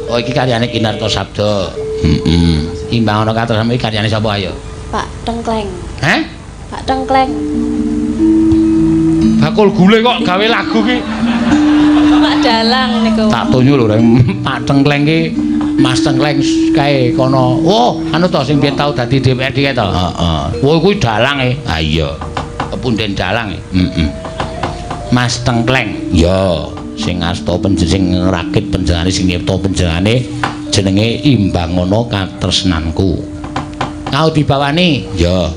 Oh iki karyane Kinarto Sabda. Imbang ana katresnan iki karyane sapa ayo? Pak Tengkleng. Hah? Pak Tengkleng. Bakul gule kok gawe lagu ki. Pak Dalang niku. Tak tunyu lho Pak Tengkleng ki Mas Tengkleng kae kono. Oh, anu to sing biyen tau dadi DPRD kae to. Heeh. Oh kuwi dalang e. Ha iya. Kepunden dalang e. Mas Tengkleng. Ya, sing asta sing rakit panjenengane sing nyipta panjenengane jenenge Imbangono Katresnanku. Kau dibawani? Ya.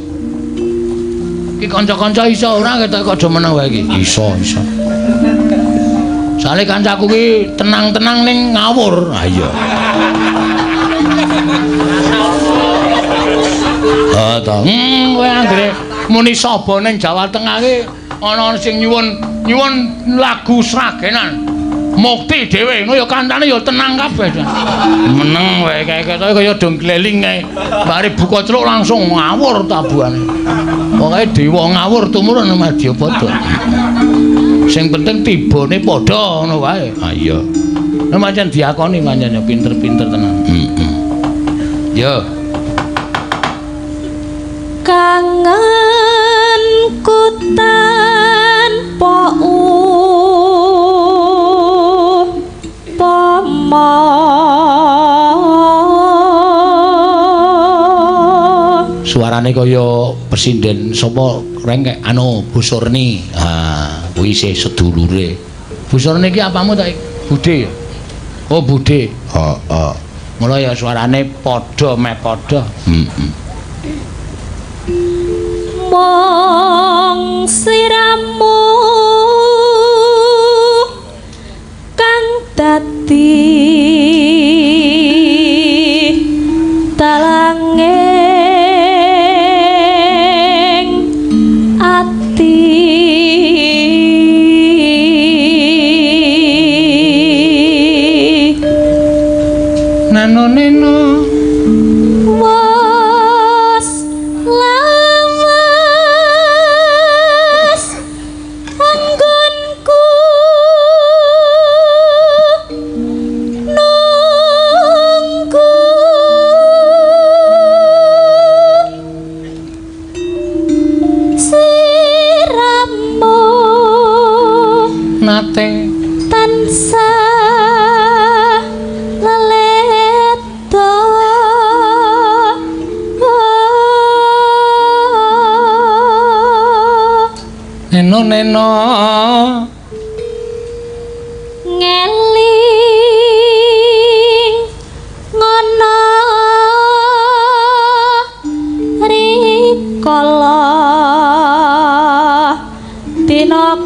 Iki kanca-kanca iso ora kok do meneng wae iki. Iso. Soale kancaku ki tenang-tenang ning ngawur. Ha iya. To. Kowe anggere muni sapa ning Jawa Tengah ki ana sing nyuwun lagu sragenan. Mukti dhewe ngono ya kancane ya tenang kabeh. Meneng wae kaya dong gleling kae. Mari buka celuk langsung ngawur tabuhane. Pokoke dewa ngawur tumurun Madyapada. Sing penting tibane padha ngono wae. Ha iya. Nek pancen diakoni pancen pinter-pinter tenan. Yo. Kangenku tanpa upama suarane kaya presiden sapa reng anu Bu Surni. Ha, kuwi isih sedulure. Bu Surni iki apamu ta? Budhe. Oh, budhe. Heeh. Mula ya suarane padha meh padha. Mong sliramu kang dadi talanging ati nano nate tansah leleta neno ngeling ngono rikala dina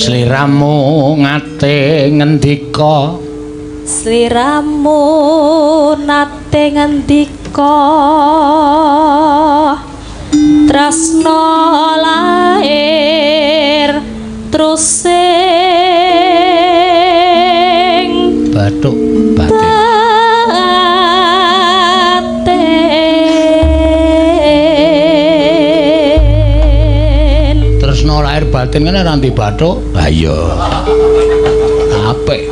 sliramu ngate ngendika sliramu nate ngendika tresna lair terus sing bathuk batin tresna lair batin kan ora ndi bathuk. Ha iya apik.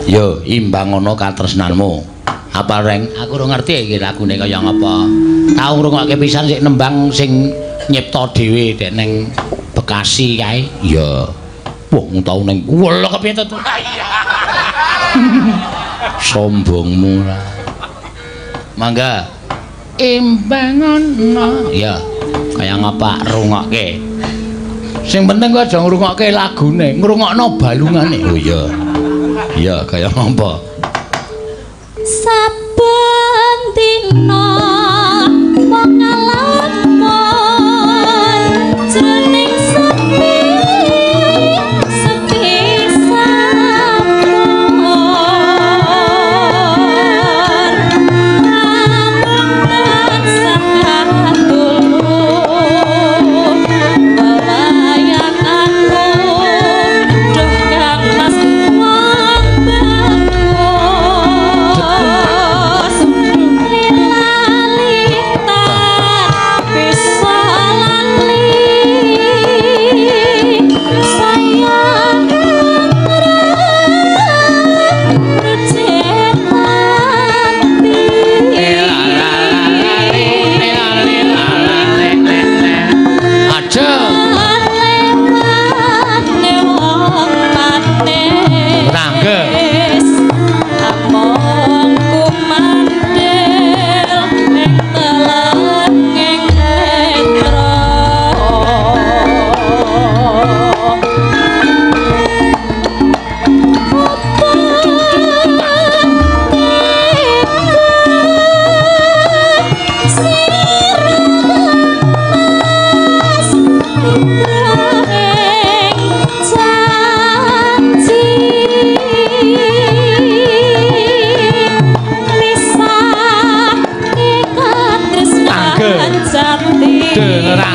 Yo Imbangono Katresnanmu. Apa reng? Aku ora ngerti iki lagune kaya ngapa. Tau ngrungokke pisan sik nembang sing nyipta dhewe dek ning Bekasi kae. Iya. Wong tau ning wala kepiye to? Sombongmu lah. Mangga. Imbangono. Ya, kaya ngapa rungokke. Sing penting kok aja ngrungokke lagune, ngrungokno balungane. Oh iya. Iya, kaya ngapa? Saben dina pengalaman jroning sepi sampun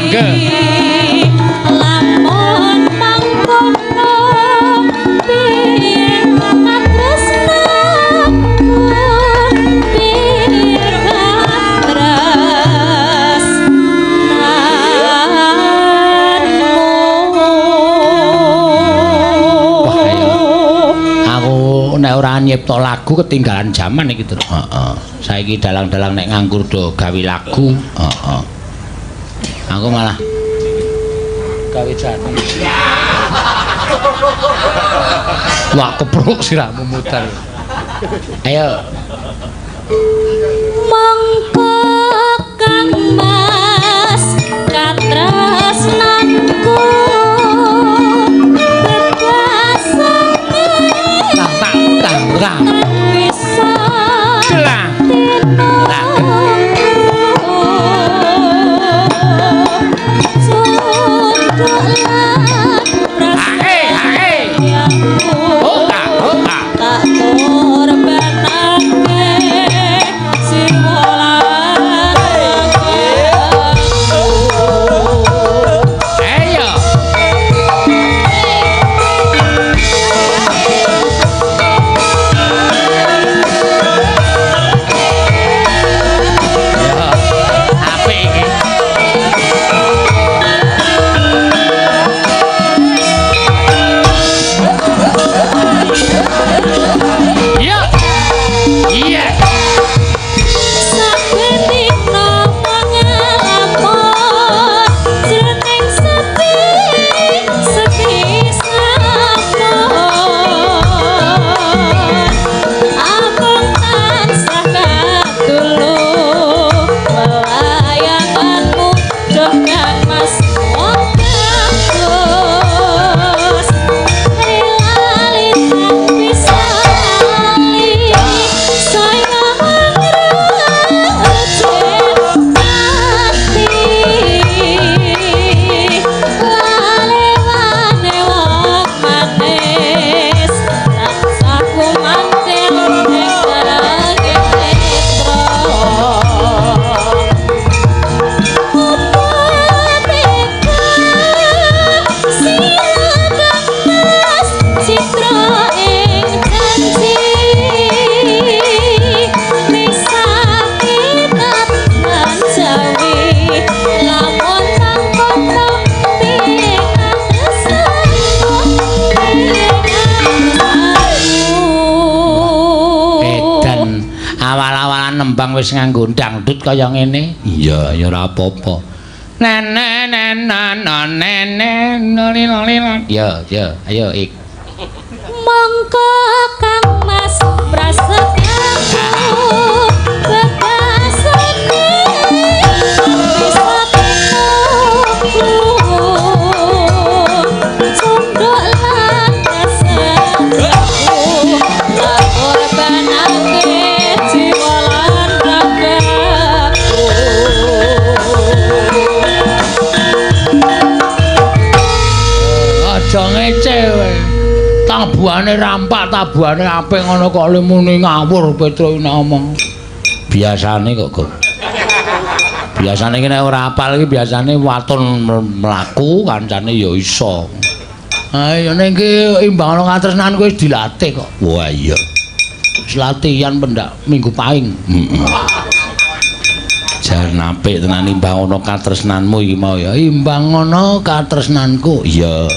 mangke. Lamun mangkono piye katresnaku piye nek ora nyipta lagu ketinggalan jaman iki, Tru. Heeh. Saiki dalang-dalang nek nganggur do gawe lagu, heeh. Aku malah gawe jane. Wah, kepruk sirahmu muter. Ayo. mangko Kang Mas katresnanku Tang bisa Celang. Nembang wis nganggo dangdut kaya ngene. Iya, ya ora apa-apa. Ya, ayo ik. Monggo Kang Mas prasetyaku bebasane bisa tinuku condok lan kesenku tak korbanake jiwa lan ragaku. Aja ngece kowe. Tabuhane rampak, tabuhane apik ngono kok muni ngawur Petro ngomong. Biasane kok. Biasane iki nek ora apal iki biasane waton mlaku kancane ya iso. Ha ya ning iki imbang katresnan kowe wis dilatih kok. Wah iya. Wis latihan pendak minggu paing. Heeh. Jar napik tenan imbang ana katresnanmu iki mau ya. Imbang ana katresnanku. Iya.